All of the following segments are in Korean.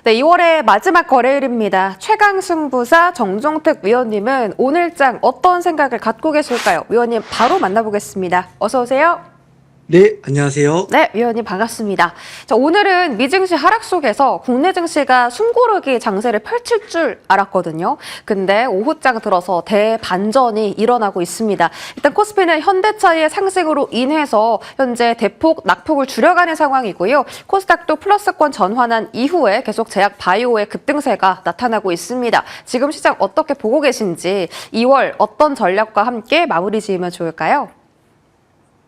네, 2월의 마지막 거래일입니다. 최강 승부사 정종택 위원님은 오늘장 어떤 생각을 갖고 계실까요? 위원님 바로 만나보겠습니다. 어서 오세요. 네, 안녕하세요. 네, 위원님 반갑습니다. 자, 오늘은 미증시 하락 속에서 국내 증시가 숨고르기 장세를 펼칠 줄 알았거든요. 근데 오후장 들어서 대반전이 일어나고 있습니다. 일단 코스피는 현대차의 상승으로 인해서 현재 대폭 낙폭을 줄여가는 상황이고요. 코스닥도 플러스권 전환한 이후에 계속 제약 바이오의 급등세가 나타나고 있습니다. 지금 시장 어떻게 보고 계신지 2월 어떤 전략과 함께 마무리 지으면 좋을까요?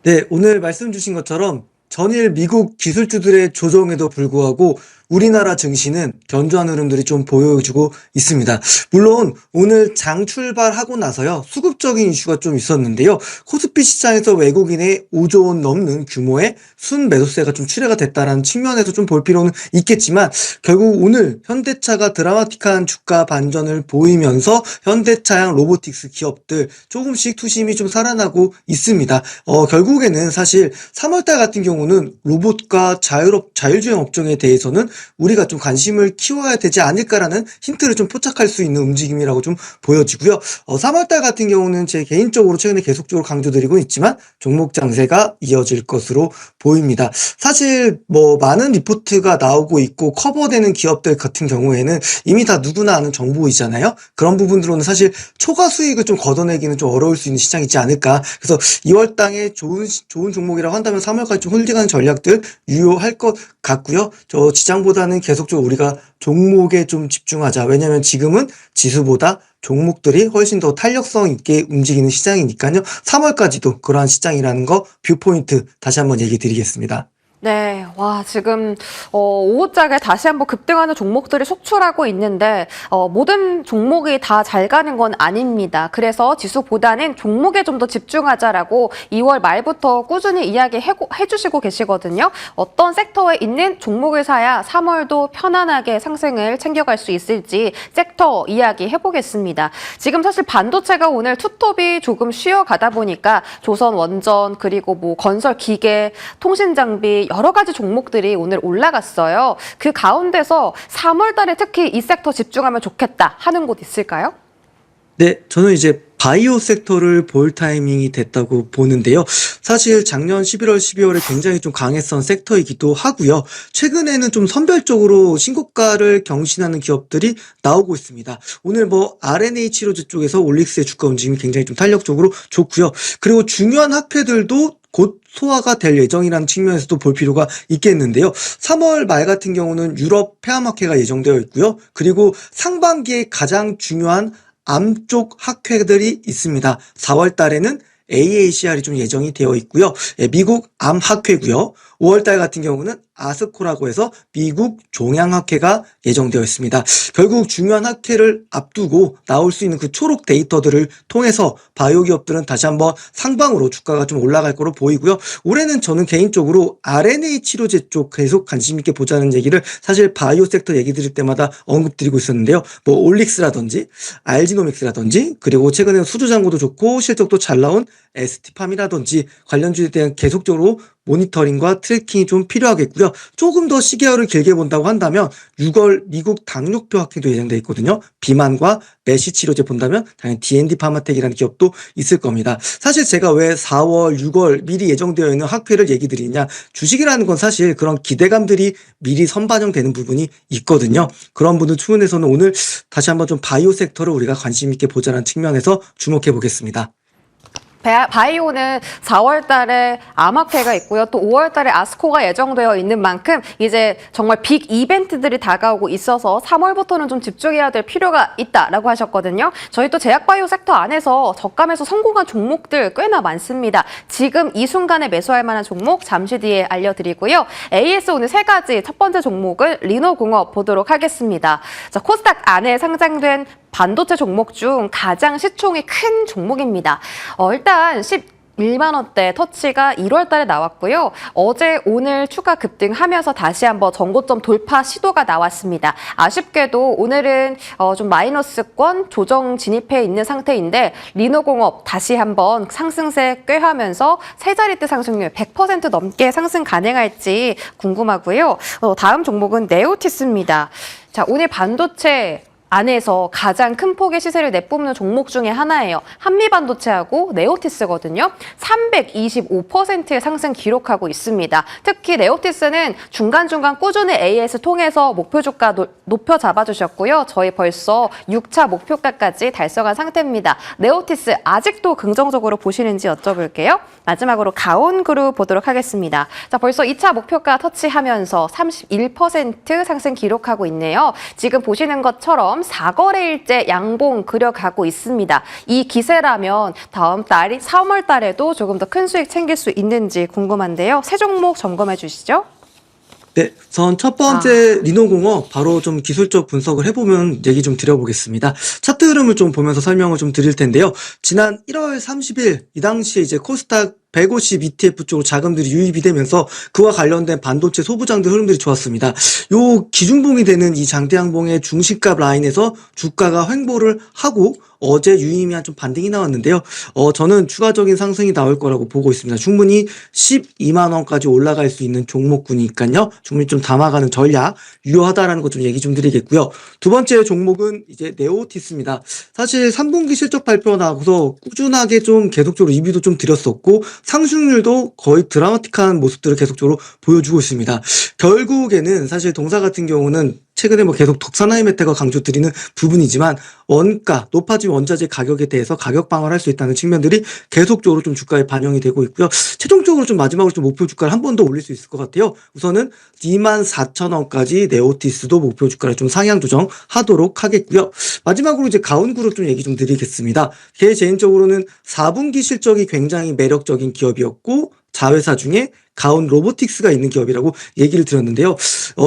네, 오늘 말씀 주신 것처럼 전일 미국 기술주들의 조정에도 불구하고 우리나라 증시는 견조한 흐름들이 좀 보여주고 있습니다. 물론 오늘 장 출발하고 나서요, 수급적인 이슈가 좀 있었는데요. 코스피 시장에서 외국인의 5조 원 넘는 규모의 순매도세가 좀 출회가 됐다는 측면에서 좀 볼 필요는 있겠지만, 결국 오늘 현대차가 드라마틱한 주가 반전을 보이면서 현대차양 로보틱스 기업들 조금씩 투심이 좀 살아나고 있습니다. 결국에는 사실 3월달 같은 경우는 로봇과 자율주행 업종에 대해서는 우리가 좀 관심을 키워야 되지 않을까라는 힌트를 좀 포착할 수 있는 움직임이라고 좀 보여지고요. 3월달 같은 경우는 제 개인적으로 최근에 계속적으로 강조드리고 있지만 종목 장세가 이어질 것으로 보입니다. 사실 많은 리포트가 나오고 있고 커버되는 기업들 같은 경우에는 이미 다 누구나 아는 정보이잖아요. 그런 부분들로는 사실 초과 수익을 좀 걷어내기는 좀 어려울 수 있는 시장이지 않을까. 그래서 2월당에 좋은 종목이라고 한다면 3월까지 좀 홀딩하는 전략들 유효할 것 같고요. 저 지장보다는 계속적으로 우리가 종목에 좀 집중하자. 왜냐하면 지금은 지수보다 종목들이 훨씬 더 탄력성 있게 움직이는 시장이니까요. 3월까지도 그러한 시장이라는 거 뷰포인트 다시 한번 얘기 드리겠습니다. 네, 와, 지금, 오후장에 다시 한번 급등하는 종목들이 속출하고 있는데, 모든 종목이 다 잘 가는 건 아닙니다. 그래서 지수보다는 종목에 좀 더 집중하자라고 2월 말부터 꾸준히 이야기해주시고 계시거든요. 어떤 섹터에 있는 종목을 사야 3월도 편안하게 상승을 챙겨갈 수 있을지 섹터 이야기 해보겠습니다. 지금 사실 반도체가 오늘 투톱이 조금 쉬어가다 보니까 조선원전, 그리고 건설 기계, 통신장비, 여러 가지 종목들이 오늘 올라갔어요. 그 가운데서 3월 달에 특히 이 섹터 집중하면 좋겠다 하는 곳 있을까요? 네, 저는 이제 바이오 섹터를 볼 타이밍이 됐다고 보는데요. 사실 작년 11월, 12월에 굉장히 좀 강했던 섹터이기도 하고요. 최근에는 좀 선별적으로 신고가를 경신하는 기업들이 나오고 있습니다. 오늘 RNA 치료제 쪽에서 올릭스의 주가 움직임이 굉장히 좀 탄력적으로 좋고요. 그리고 중요한 학회들도 곧 소화가 될 예정이라는 측면에서도 볼 필요가 있겠는데요. 3월 말 같은 경우는 유럽 폐암학회가 예정되어 있고요. 그리고 상반기에 가장 중요한 암 쪽 학회들이 있습니다. 4월 달에는 AACR이 좀 예정이 되어 있고요. 미국 암학회고요. 5월 달 같은 경우는 아스코라고 해서 미국 종양학회가 예정되어 있습니다. 결국 중요한 학회를 앞두고 나올 수 있는 그 초록 데이터들을 통해서 바이오 기업들은 다시 한번 상방으로 주가가 좀 올라갈 거로 보이고요. 올해는 저는 개인적으로 RNA 치료제 쪽 계속 관심 있게 보자는 얘기를 사실 바이오 섹터 얘기 드릴 때마다 언급드리고 있었는데요. 올릭스라든지 알지노믹스라든지 그리고 최근에 수주장고도 좋고 실적도 잘 나온 ST팜이라든지 관련주에 대한 계속적으로 모니터링과 트래킹이 좀 필요하겠고요. 조금 더 시계열을 길게 본다고 한다면 6월 미국 당뇨표 학회도 예정되어 있거든요. 비만과 메시 치료제 본다면 당연히 D&D 파마텍이라는 기업도 있을 겁니다. 사실 제가 왜 4월, 6월 미리 예정되어 있는 학회를 얘기 드리냐, 주식이라는 건 사실 그런 기대감들이 미리 선반영되는 부분이 있거든요. 그런 부분 측면에서는 오늘 다시 한번 좀 바이오 섹터를 우리가 관심 있게 보자는 측면에서 주목해 보겠습니다. 바이오는 4월 달에 암학회가 있고요. 또 5월 달에 아스코가 예정되어 있는 만큼 이제 정말 빅 이벤트들이 다가오고 있어서 3월부터는 좀 집중해야 될 필요가 있다라고 하셨거든요. 저희 또 제약바이오 섹터 안에서 저감에서 성공한 종목들 꽤나 많습니다. 지금 이 순간에 매수할 만한 종목 잠시 뒤에 알려드리고요. AS 오늘 3가지 첫 번째 종목은 리노공업 보도록 하겠습니다. 자, 코스닥 안에 상장된 반도체 종목 중 가장 시총이 큰 종목입니다. 일단 1만 원대 터치가 1월 달에 나왔고요. 어제 오늘 추가 급등하면서 다시 한번 전고점 돌파 시도가 나왔습니다. 아쉽게도 오늘은 좀 마이너스권 조정 진입해 있는 상태인데 리노공업 다시 한번 상승세 꾀하면서 세 자릿대 상승률 100% 넘게 상승 가능할지 궁금하고요. 다음 종목은 네오티스입니다. 자, 오늘 반도체 안에서 가장 큰 폭의 시세를 내뿜는 종목 중에 하나예요. 한미반도체하고 네오티스거든요. 325%의 상승 기록하고 있습니다. 특히 네오티스는 중간중간 꾸준히 AS 통해서 목표 주가 높여 잡아주셨고요. 저희 벌써 6차 목표가까지 달성한 상태입니다. 네오티스 아직도 긍정적으로 보시는지 여쭤볼게요. 마지막으로 가온그룹 보도록 하겠습니다. 자, 벌써 2차 목표가 터치하면서 31% 상승 기록하고 있네요. 지금 보시는 것처럼 4거래일째 양봉 그려가고 있습니다. 이 기세라면 다음 달이 3월 달에도 조금 더 큰 수익 챙길 수 있는지 궁금한데요. 세 종목 점검해 주시죠. 네, 우선 첫 번째 리노공업 바로 좀 기술적 분석을 해보면 얘기 좀 드려보겠습니다. 차트 흐름을 좀 보면서 설명을 좀 드릴 텐데요. 지난 1월 30일 이 당시에 이제 코스닥 150 ETF 쪽으로 자금들이 유입이 되면서 그와 관련된 반도체 소부장들 흐름들이 좋았습니다. 요 기준봉이 되는 이 장대양봉의 중시값 라인에서 주가가 횡보를 하고 어제 유의미한 좀 반등이 나왔는데요. 저는 추가적인 상승이 나올 거라고 보고 있습니다. 충분히 12만 원까지 올라갈 수 있는 종목군이니까요. 충분히 좀 담아가는 전략 유효하다라는 것 좀 얘기 좀 드리겠고요. 두 번째 종목은 이제 네오티스입니다. 사실 3분기 실적 발표가 나와서 꾸준하게 좀 계속적으로 리뷰도 좀 드렸었고 상승률도 거의 드라마틱한 모습들을 계속적으로 보여주고 있습니다. 결국에는 사실 동사 같은 경우는 최근에 뭐 계속 독산화의 메테가 강조드리는 부분이지만 원가, 높아진 원자재 가격에 대해서 가격 방어를 할 수 있다는 측면들이 계속적으로 좀 주가에 반영이 되고 있고요. 최종적으로 좀 마지막으로 좀 목표 주가를 한 번 더 올릴 수 있을 것 같아요. 우선은 24,000원까지 네오티스도 목표 주가를 좀 상향 조정하도록 하겠고요. 마지막으로 이제 가온그룹 좀 얘기 좀 드리겠습니다. 제 개인적으로는 4분기 실적이 굉장히 매력적인 기업이었고 자회사 중에 가온 로보틱스가 있는 기업이라고 얘기를 드렸는데요.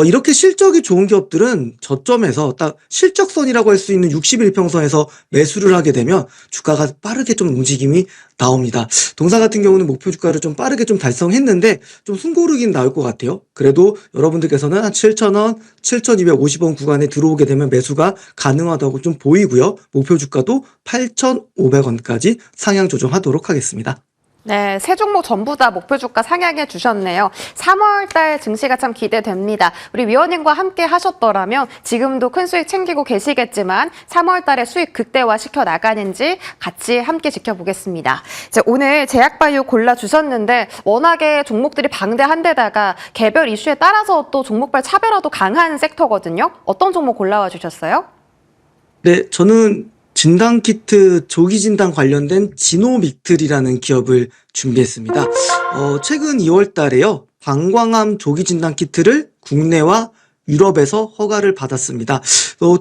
이렇게 실적이 좋은 기업들은 저점에서 딱 실적선이라고 할 수 있는 61평선에서 매수를 하게 되면 주가가 빠르게 좀 움직임이 나옵니다. 동사 같은 경우는 목표 주가를 좀 빠르게 좀 달성했는데 좀 숨고르긴 나올 것 같아요. 그래도 여러분들께서는 한 7,000원, 7,250원 구간에 들어오게 되면 매수가 가능하다고 좀 보이고요. 목표 주가도 8,500원까지 상향 조정하도록 하겠습니다. 네, 세 종목 전부 다 목표 주가 상향해 주셨네요. 3월 달 증시가 참 기대됩니다. 우리 위원님과 함께 하셨더라면 지금도 큰 수익 챙기고 계시겠지만 3월 달에 수익 극대화 시켜 나가는지 같이 함께 지켜보겠습니다. 이제 오늘 제약바이오 골라주셨는데 워낙에 종목들이 방대한데다가 개별 이슈에 따라서 또 종목별 차별화도 강한 섹터거든요. 어떤 종목 골라와 주셨어요? 네, 저는 진단키트 조기 진단 관련된 지노믹틀이라는 기업을 준비했습니다. 최근 2월 달에요. 방광암 조기 진단키트를 국내와 유럽에서 허가를 받았습니다.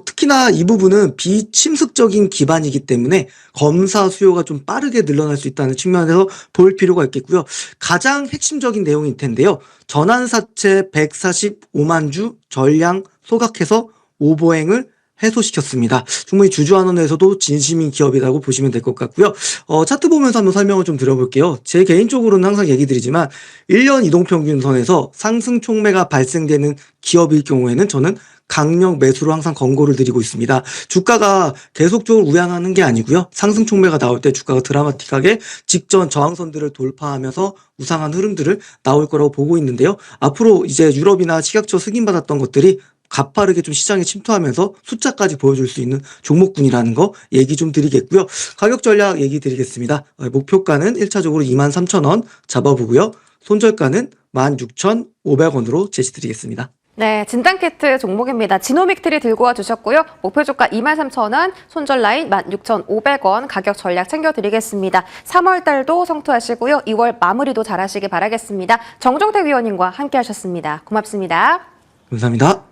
특히나 이 부분은 비침습적인 기반이기 때문에 검사 수요가 좀 빠르게 늘어날 수 있다는 측면에서 볼 필요가 있겠고요. 가장 핵심적인 내용일 텐데요. 전환사체 145만 주 전량 소각해서 오보행을 해소시켰습니다. 충분히 주주환원에서도 진심인 기업이라고 보시면 될 것 같고요. 차트 보면서 한번 설명을 좀 드려볼게요. 제 개인적으로는 항상 얘기 드리지만 1년 이동평균선에서 상승 촉매가 발생되는 기업일 경우에는 저는 강력 매수로 항상 권고를 드리고 있습니다. 주가가 계속적으로 우양하는 게 아니고요. 상승 촉매가 나올 때 주가가 드라마틱하게 직전 저항선들을 돌파하면서 우상한 흐름들을 나올 거라고 보고 있는데요. 앞으로 이제 유럽이나 식약처 승인받았던 것들이 가파르게 좀 시장에 침투하면서 숫자까지 보여줄 수 있는 종목군이라는 거 얘기 좀 드리겠고요. 가격 전략 얘기 드리겠습니다. 목표가는 1차적으로 23,000원 잡아보고요. 손절가는 16,500원으로 제시드리겠습니다. 네, 진단키트 종목입니다. 지노믹트리 들고 와주셨고요. 목표 주가 23,000원, 손절 라인 16,500원 가격 전략 챙겨드리겠습니다. 3월 달도 성투하시고요. 2월 마무리도 잘하시기 바라겠습니다. 정종택 위원님과 함께 하셨습니다. 고맙습니다. 감사합니다.